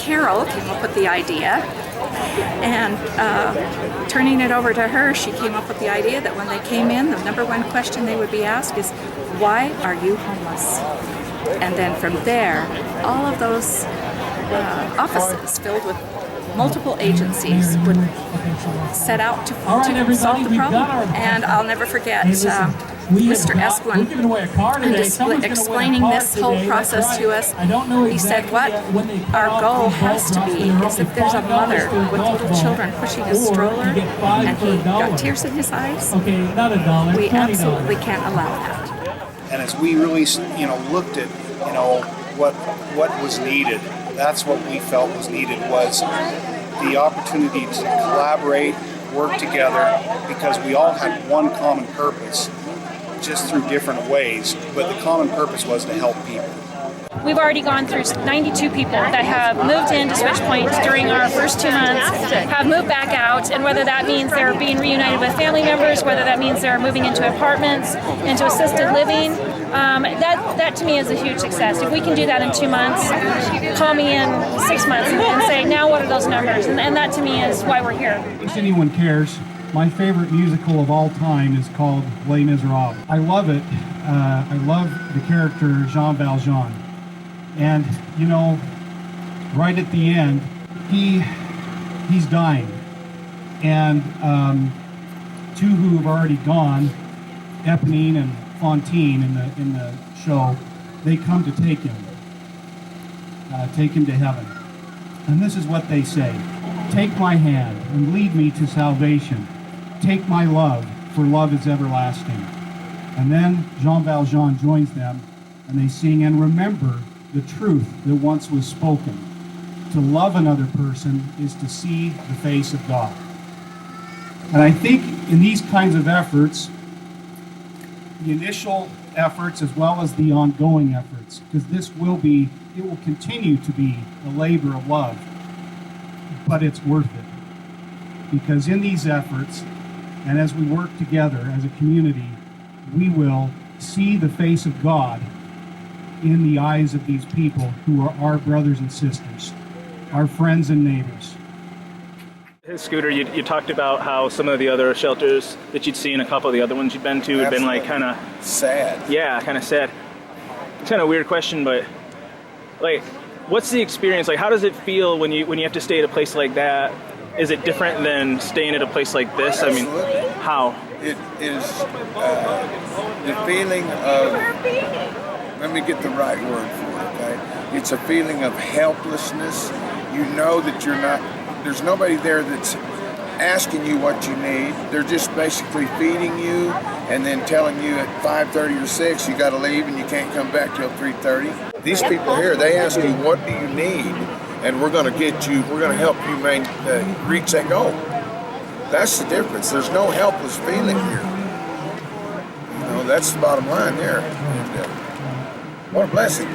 Carol came up with the idea, and turning it over to her, she came up with the idea that when they came in, the number one question they would be asked is, why are you homeless? And then from there, all of those offices filled with multiple agencies would set out to solve the problem. And I'll never forget Mr. Esplin explaining this whole process to us. He said, what our goal has to be is if there's a mother with little children pushing a stroller and he got tears in his eyes, we absolutely can't allow that. And as we really, looked at, what was needed, that's what we felt was needed, was the opportunity to collaborate, work together, because we all had one common purpose, just through different ways, but the common purpose was to help people. We've already gone through 92 people that have moved into Switch Point during our first 2 months, have moved back out, and whether that means they're being reunited with family members, whether that means they're moving into apartments, into assisted living, that to me is a huge success. If we can do that in 2 months, call me in 6 months and say, now what are those numbers? And that to me is why we're here. If anyone cares, my favorite musical of all time is called Les Miserables. I love it. I love the character Jean Valjean. And, right at the end, he's dying. And two who have already gone, Eponine and Fantine in the show, they come to take him to heaven. And this is what they say: take my hand and lead me to salvation. Take my love, for love is everlasting. And then Jean Valjean joins them, and they sing, and remember the truth that once was spoken. To love another person is to see the face of God. And I think in these kinds of efforts, the initial efforts as well as the ongoing efforts, because it will continue to be a labor of love, but it's worth it. Because in these efforts, and as we work together as a community, we will see the face of God in the eyes of these people who are our brothers and sisters, our friends and neighbors. Hey, Scooter, you talked about how some of the other shelters that you'd seen, a couple of the other ones you'd been to, had been like kind of sad. Yeah, kind of sad. It's kind of a weird question, but like, what's the experience like? How does it feel when you have to stay at a place like that? Is it different than staying at a place like this? Absolutely. I mean, how? It is the feeling of, let me get the right word for it, okay? It's a feeling of helplessness. You know that there's nobody there that's asking you what you need. They're just basically feeding you and then telling you at 5:30 or 6 you got to leave and you can't come back till 3:30. These people here, they ask you, what do you need? And we're going to help you reach that goal. That's the difference. There's no helpless feeling here. That's the bottom line there. And, what a blessing.